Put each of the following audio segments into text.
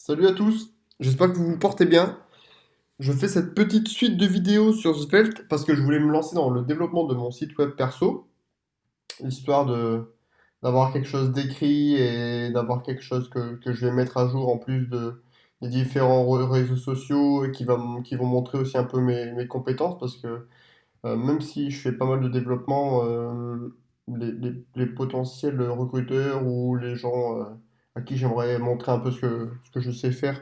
Salut à tous, j'espère que vous vous portez bien. Je fais cette petite suite de vidéos sur Svelte parce que je voulais me lancer dans le développement de mon site web perso, histoire d'avoir quelque chose d'écrit et d'avoir quelque chose que je vais mettre à jour en plus des différents réseaux sociaux et qui vont montrer aussi un peu mes compétences parce que même si je fais pas mal de développement, les potentiels recruteurs ou les gens à qui j'aimerais montrer un peu ce que je sais faire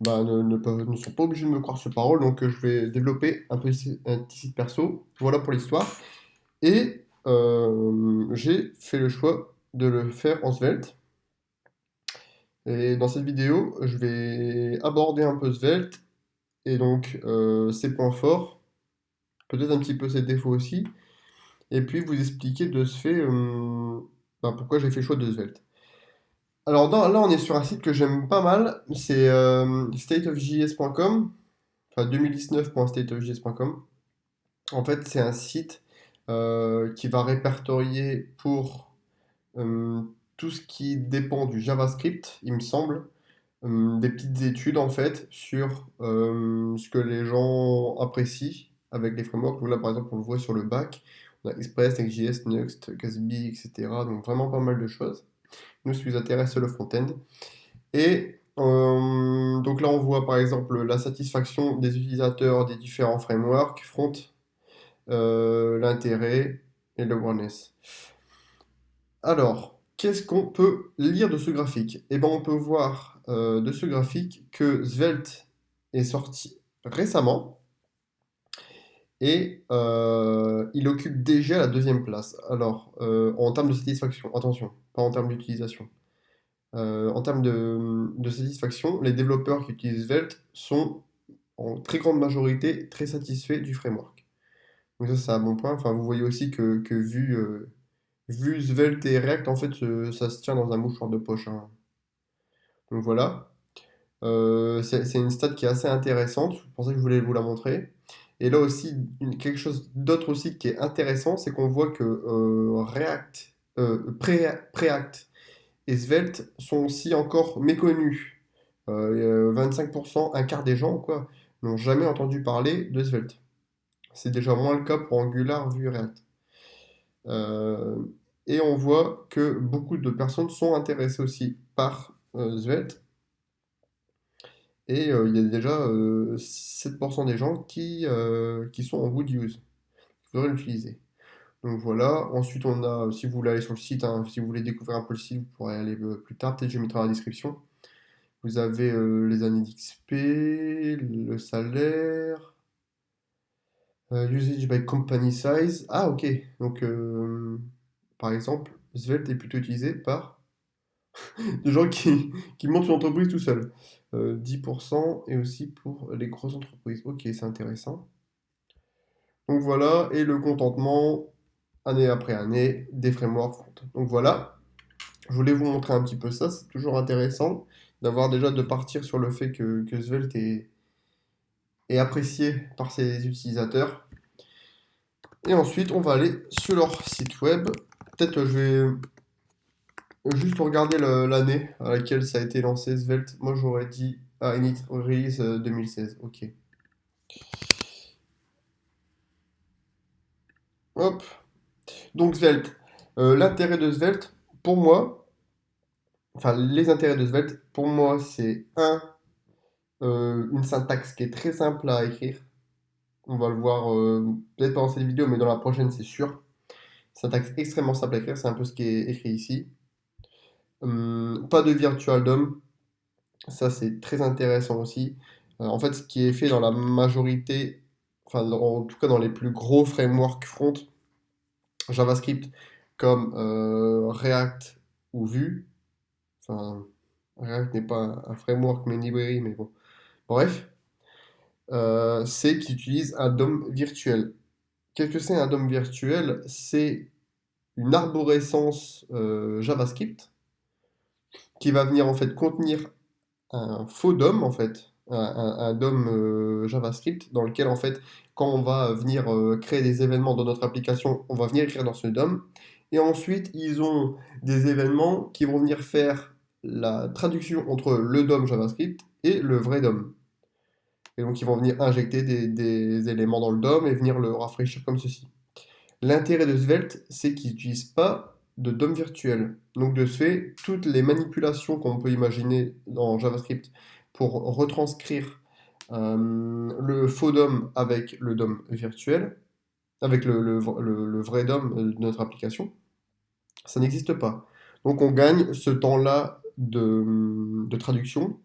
bah, ne sont pas obligés de me croire sur parole, donc je vais développer un petit site perso. Voilà pour l'histoire. Et j'ai fait le choix de le faire en Svelte. Et dans cette vidéo, je vais aborder un peu Svelte et donc ses points forts, peut-être un petit peu ses défauts aussi, et puis vous expliquer de ce fait bah, pourquoi j'ai fait le choix de Svelte. Alors là, on est sur un site que j'aime pas mal, c'est stateofjs.com, enfin 2019.stateofjs.com. En fait, c'est un site qui va répertorier pour euh, tout ce qui dépend du JavaScript, il me semble, des petites études en fait sur ce que les gens apprécient avec les frameworks. Donc là, par exemple, on le voit sur le back, on a Express, Next.js, Next, Gatsby, etc. Donc vraiment pas mal de choses. Nous, ce qui nous intéresse, c'est le front-end. Et donc là, on voit par exemple la satisfaction des utilisateurs des différents frameworks, front, l'intérêt et l'awareness. Alors, qu'est-ce qu'on peut lire de ce graphique? Eh ben, on peut voir de ce graphique que Svelte est sorti récemment et il occupe déjà la deuxième place. Alors, en termes de satisfaction, attention, pas en termes d'utilisation. En termes de satisfaction, les développeurs qui utilisent Svelte sont en très grande majorité très satisfaits du framework. Donc ça, c'est un bon point. Enfin, vous voyez aussi que vu Svelte et React, en fait, ça se tient dans un mouchoir de poche, hein. Donc voilà. C'est une stat qui est assez intéressante. C'est pour ça que je voulais vous la montrer. Et là aussi, quelque chose d'autre aussi qui est intéressant, c'est qu'on voit que React, Preact et Svelte sont aussi encore méconnus. 25%, un quart des gens, quoi, n'ont jamais entendu parler de Svelte. C'est déjà moins le cas pour Angular, Vue et React. Euh, et on voit que beaucoup de personnes sont intéressées aussi par Svelte. Et il y a déjà 7% des gens qui sont en good use, qui voudraient l'utiliser. Donc voilà, ensuite on a, si vous voulez aller sur le site, hein, si vous voulez découvrir un peu le site, vous pourrez aller plus tard, peut-être je mettrai dans la description. Vous avez les années d'XP, le salaire, usage by company size. Ah ok, donc par exemple, Svelte est plutôt utilisé par des gens qui montent une entreprise tout seul. 10% et aussi pour les grosses entreprises. Ok, c'est intéressant. Donc voilà, et le contentement, année après année, des frameworks front. Donc voilà, je voulais vous montrer un petit peu ça, c'est toujours intéressant d'avoir déjà de partir sur le fait que Svelte est apprécié par ses utilisateurs. Et ensuite, on va aller sur leur site web. Peut-être je vais juste regarder l'année à laquelle ça a été lancé, Svelte. Moi, j'aurais dit Init Release 2016. Ok. Hop. Donc, Svelte. L'intérêt de Svelte, pour moi, enfin, les intérêts de Svelte, pour moi, c'est une syntaxe qui est très simple à écrire. On va le voir peut-être pas dans cette vidéo, mais dans la prochaine, c'est sûr. Syntaxe extrêmement simple à écrire, c'est un peu ce qui est écrit ici. Pas de virtual DOM, ça c'est très intéressant aussi. En fait, ce qui est fait dans la majorité, enfin en tout cas dans les plus gros frameworks front JavaScript comme React ou Vue, enfin React n'est pas un framework mais une librairie, mais bon. Bref, c'est qu'ils utilisent un DOM virtuel. Qu'est-ce que c'est un DOM virtuel? C'est une arborescence JavaScript qui va venir en fait contenir un faux DOM en fait, un DOM JavaScript dans lequel en fait quand on va venir créer des événements dans notre application, on va venir écrire dans ce DOM et ensuite ils ont des événements qui vont venir faire la traduction entre le DOM JavaScript et le vrai DOM. Et donc, ils vont venir injecter des éléments dans le DOM et venir le rafraîchir comme ceci. L'intérêt de Svelte, c'est qu'ils n'utilisent pas de DOM virtuel. Donc, de ce fait, toutes les manipulations qu'on peut imaginer dans JavaScript pour retranscrire le faux DOM avec le DOM virtuel, avec le vrai DOM de notre application, ça n'existe pas. Donc, on gagne ce temps-là de traduction.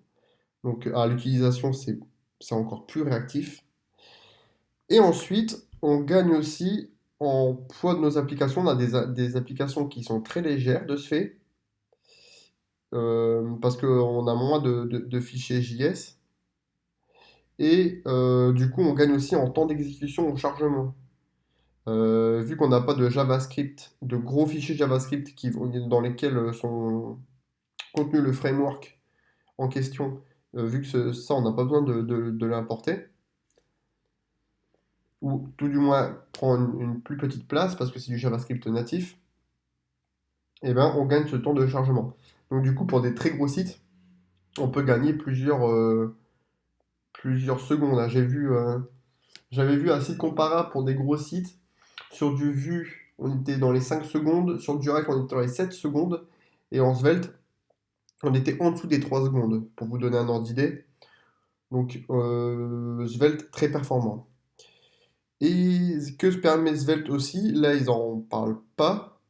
Donc, à l'utilisation, c'est encore plus réactif. Et ensuite, on gagne aussi en poids de nos applications. On a des applications qui sont très légères de ce fait, parce qu'on a moins de fichiers JS. Et du coup, on gagne aussi en temps d'exécution au chargement. Vu qu'on n'a pas de JavaScript, de gros fichiers JavaScript dans lesquels sont contenus le framework en question, vu que ça, on n'a pas besoin de l'importer, ou tout du moins prend une plus petite place parce que c'est du JavaScript natif, et ben on gagne ce temps de chargement. Donc du coup, pour des très gros sites, on peut gagner plusieurs secondes, hein. J'avais vu un site comparable pour des gros sites. Sur du Vue, on était dans les 5 secondes. Sur du React, on était dans les 7 secondes. Et en Svelte, on était en dessous des 3 secondes, pour vous donner un ordre d'idée. Donc Svelte, très performant. Et que se permet Svelte aussi, là ils en parlent pas,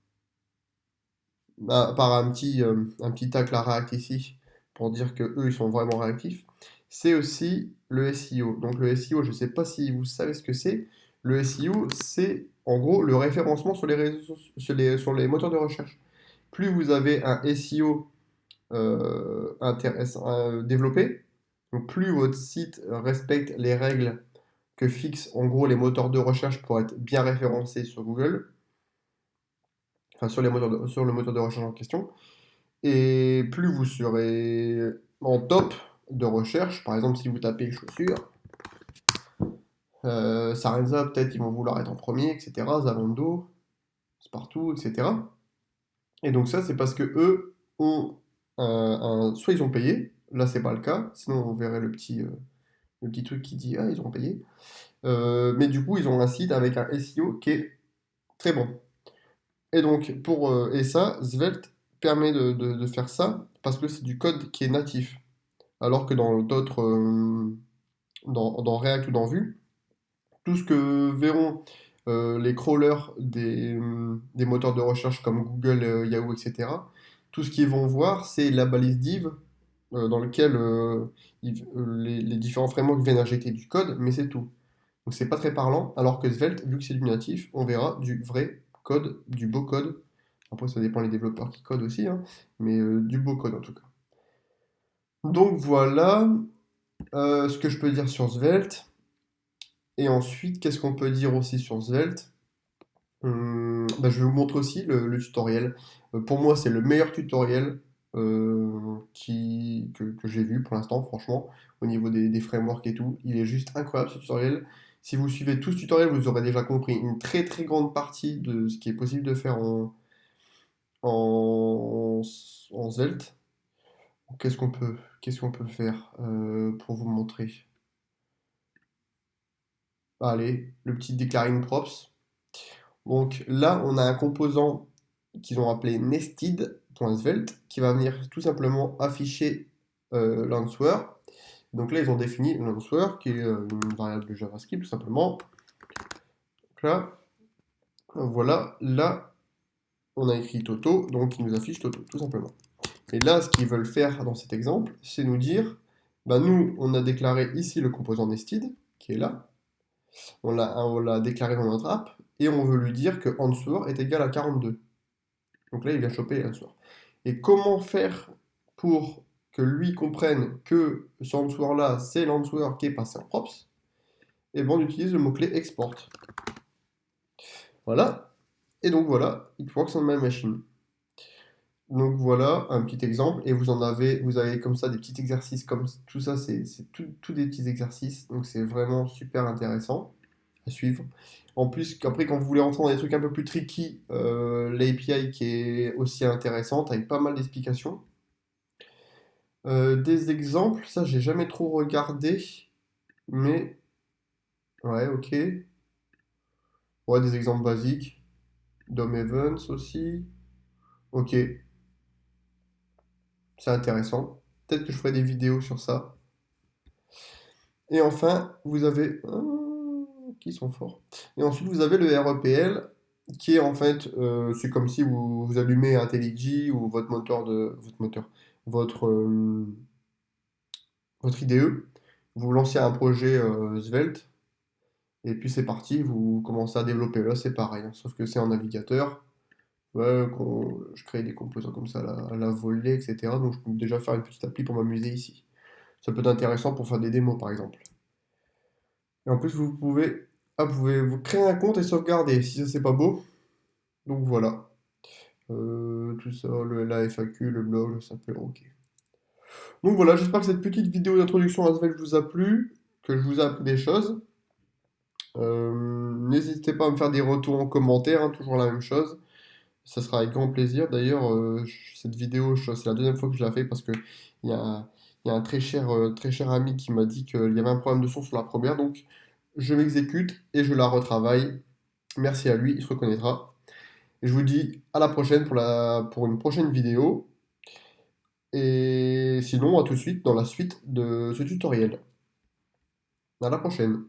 à part un petit tacle à React ici, pour dire que eux ils sont vraiment réactifs, c'est aussi le SEO. Donc le SEO, je ne sais pas si vous savez ce que c'est. Le SEO, c'est en gros le référencement sur les réseaux, sur les moteurs de recherche. Plus vous avez un SEO intéressant, développé, donc plus votre site respecte les règles que fixent en gros les moteurs de recherche pour être bien référencés sur Google, enfin sur sur le moteur de recherche en question, et plus vous serez en top de recherche. Par exemple, si vous tapez chaussures, Sarenza, peut-être ils vont vouloir être en premier, etc. Zalando, Spartoo, etc. Et donc ça, c'est parce que eux ont soit ils ont payé, là c'est pas le cas, sinon on verrait le petit truc qui dit ah ils ont payé. Mais du coup, ils ont un site avec un SEO qui est très bon. Et donc, et ça, Svelte permet de faire ça parce que c'est du code qui est natif. Alors que dans d'autres, dans React ou dans Vue, tout ce que verront les crawlers des moteurs de recherche comme Google, Yahoo, etc., tout ce qu'ils vont voir, c'est la balise div dans lequel les différents frameworks viennent injecter du code, mais c'est tout. Donc c'est pas très parlant, alors que Svelte, vu que c'est du natif, on verra du vrai code, du beau code. Après, ça dépend des développeurs qui codent aussi, hein, mais du beau code en tout cas. Donc voilà ce que je peux dire sur Svelte. Et ensuite, qu'est-ce qu'on peut dire aussi sur Svelte? Bah, je vais vous montrer aussi le tutoriel. Pour moi, c'est le meilleur tutoriel que j'ai vu pour l'instant, franchement, au niveau des frameworks et tout. Il est juste incroyable ce tutoriel. Si vous suivez tout ce tutoriel, vous aurez déjà compris une très très grande partie de ce qui est possible de faire en, en Svelte. Qu'est-ce qu'on peut faire pour vous montrer? Allez, le petit declaring props. Donc là, on a un composant qu'ils ont appelé nested.svelte qui va venir tout simplement afficher l'answer. Donc là, ils ont défini l'answer qui est une variable de JavaScript tout simplement. Donc là, voilà, là, on a écrit Toto, donc il nous affiche Toto tout simplement. Et là, ce qu'ils veulent faire dans cet exemple, c'est nous dire, bah nous, on a déclaré ici le composant nested qui est là. On l'a déclaré dans notre app et on veut lui dire que answer est égal à 42. Donc là, il vient choper answer. Et comment faire pour que lui comprenne que ce answer-là, c'est l'answer qui est passé en props? Et bien, on utilise le mot-clé export. Voilà. Et donc voilà, it works on my machine. Donc voilà un petit exemple. Et vous avez comme ça des petits exercices comme tout ça, c'est tout des petits exercices. Donc c'est vraiment super intéressant à suivre. En plus, après, quand vous voulez rentrer dans des trucs un peu plus tricky, l'API qui est aussi intéressante avec pas mal d'explications. Des exemples, ça j'ai jamais trop regardé, mais ouais, ok. Ouais, des exemples basiques. Dom Evans aussi. Ok, c'est intéressant. Peut-être que je ferai des vidéos sur ça. Et enfin, vous avez... qui sont forts. Et ensuite, vous avez le REPL, qui est en fait, c'est comme si vous allumez un IntelliJ ou votre moteur votre, euh, votre IDE, vous lancez un projet Svelte, et puis c'est parti, vous commencez à développer. Là, c'est pareil, hein, sauf que c'est en navigateur. Ouais, je crée des composants comme ça à la volée, etc. Donc je peux déjà faire une petite appli pour m'amuser ici. Ça peut être intéressant pour faire des démos, par exemple. Et en plus, vous pouvez vous créer un compte et sauvegarder, si ça c'est pas beau. Donc voilà. Tout ça, la FAQ, le blog, ça peut ok. Donc voilà, j'espère que cette petite vidéo d'introduction à Svelte vous a plu, que je vous ai appris des choses. N'hésitez pas à me faire des retours en commentaire, hein, toujours la même chose. Ça sera avec grand plaisir. D'ailleurs, cette vidéo, c'est la deuxième fois que je la fais parce que il y a, il y a un très cher ami qui m'a dit qu'il y avait un problème de son sur la première. Donc, je m'exécute et je la retravaille. Merci à lui, il se reconnaîtra. Et je vous dis à la prochaine pour une prochaine vidéo. Et sinon, à tout de suite dans la suite de ce tutoriel. À la prochaine.